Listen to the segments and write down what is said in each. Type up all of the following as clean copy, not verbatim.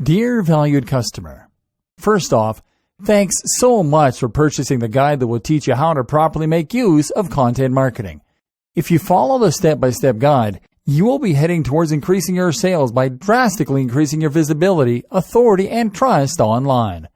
Dear valued customer, first off, thanks so much for purchasing the guide that will teach you how to properly make use of content marketing. If you follow the step-by-step guide, you will be heading towards increasing your sales by drastically increasing your visibility, authority, and trust online.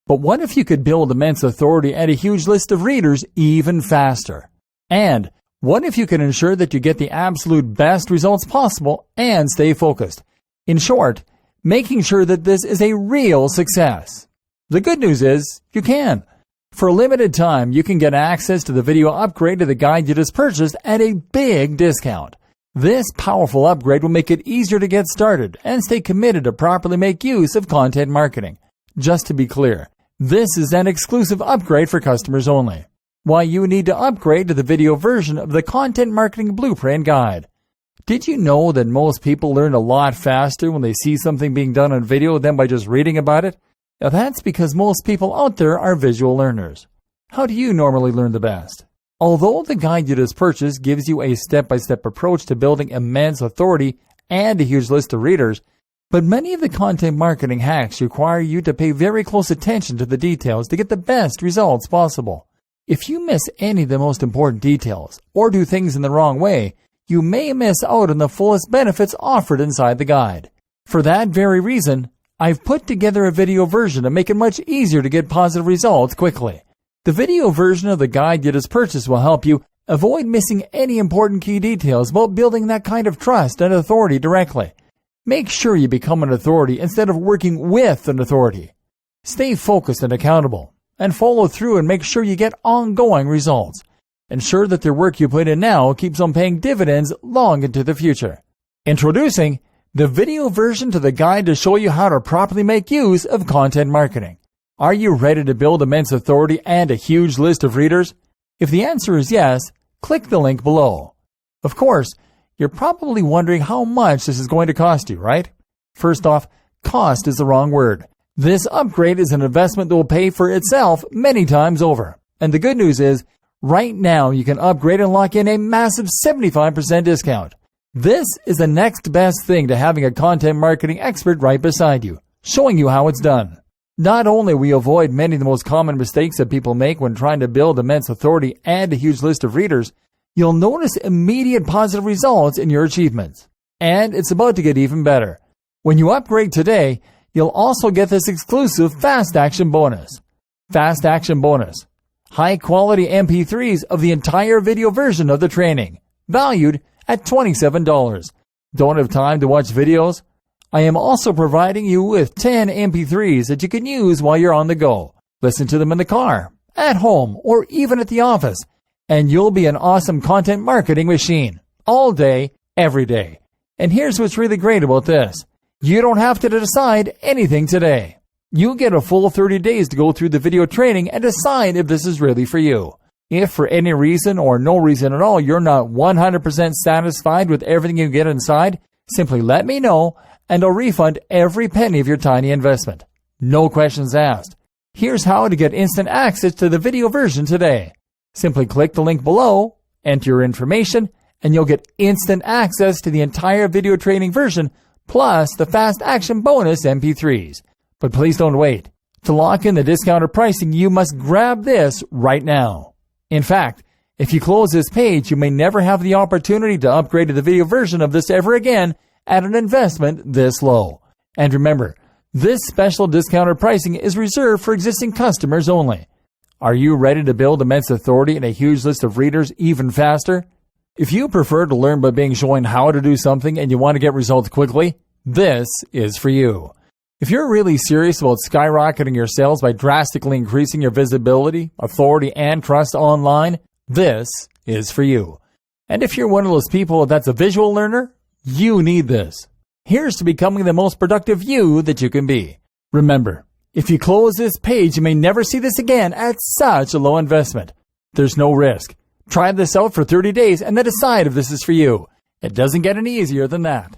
But what if you could build immense authority and a huge list of readers even faster? And what if you could ensure that you get the absolute best results possible and stay focused? In short, making sure that this is a real success. The good news is, you can. For a limited time, you can get access to the video upgrade to the guide you just purchased at a big discount. This powerful upgrade will make it easier to get started and stay committed to properly make use of content marketing. Just to be clear, this is an exclusive upgrade for customers only. Why you need to upgrade to the video version of the Content Marketing Blueprint Guide. Did you know that most people learn a lot faster when they see something being done on video than by just reading about it? Now that's because most people out there are visual learners. How do you normally learn the best? Although the guide you just purchased gives you a step-by-step approach to building immense authority and a huge list of readers, but many of the content marketing hacks require you to pay very close attention to the details to get the best results possible. If you miss any of the most important details or do things in the wrong way, you may miss out on the fullest benefits offered inside the guide. For that very reason, I've put together a video version to make it much easier to get positive results quickly. The video version of the guide you just purchased will help you avoid missing any important key details about building that kind of trust and authority directly. Make sure you become an authority instead of working with an authority. Stay focused and accountable, and follow through and make sure you get ongoing results. Ensure that the work you put in now keeps on paying dividends long into the future. Introducing the video version to the guide to show you how to properly make use of content marketing. Are you ready to build immense authority and a huge list of readers? If the answer is yes, click the link below. Of course, you're probably wondering how much this is going to cost you, right? First off, cost is the wrong word. This upgrade is an investment that will pay for itself many times over. And the good news is, right now you can upgrade and lock in a massive 75% discount. This is the next best thing to having a content marketing expert right beside you, showing you how it's done. Not only will you avoid many of the most common mistakes that people make when trying to build immense authority and a huge list of readers, you'll notice immediate positive results in your achievements. And it's about to get even better. When you upgrade today, you'll also get this exclusive Fast Action bonus. Fast Action bonus. High quality MP3s of the entire video version of the training, valued at $27. Don't have time to watch videos? I am also providing you with 10 MP3s that you can use while you're on the go. Listen to them in the car, at home, or even at the office, and you'll be an awesome content marketing machine, all day, every day. And here's what's really great about this. You don't have to decide anything today. You get a full 30 days to go through the video training and decide if this is really for you. If for any reason or no reason at all you're not 100% satisfied with everything you get inside, simply let me know and I'll refund every penny of your tiny investment. No questions asked. Here's how to get instant access to the video version today. Simply click the link below, enter your information, and you'll get instant access to the entire video training version plus the Fast Action bonus MP3s. But please don't wait. To lock in the discounted pricing, you must grab this right now. In fact, if you close this page, you may never have the opportunity to upgrade to the video version of this ever again at an investment this low. And remember, this special discounted pricing is reserved for existing customers only. Are you ready to build immense authority and a huge list of readers even faster? If you prefer to learn by being shown how to do something and you want to get results quickly, this is for you. If you're really serious about skyrocketing your sales by drastically increasing your visibility, authority, and trust online, this is for you. And if you're one of those people that's a visual learner, you need this. Here's to becoming the most productive you that you can be. Remember, if you close this page, you may never see this again at such a low investment. There's no risk. Try this out for 30 days and then decide if this is for you. It doesn't get any easier than that.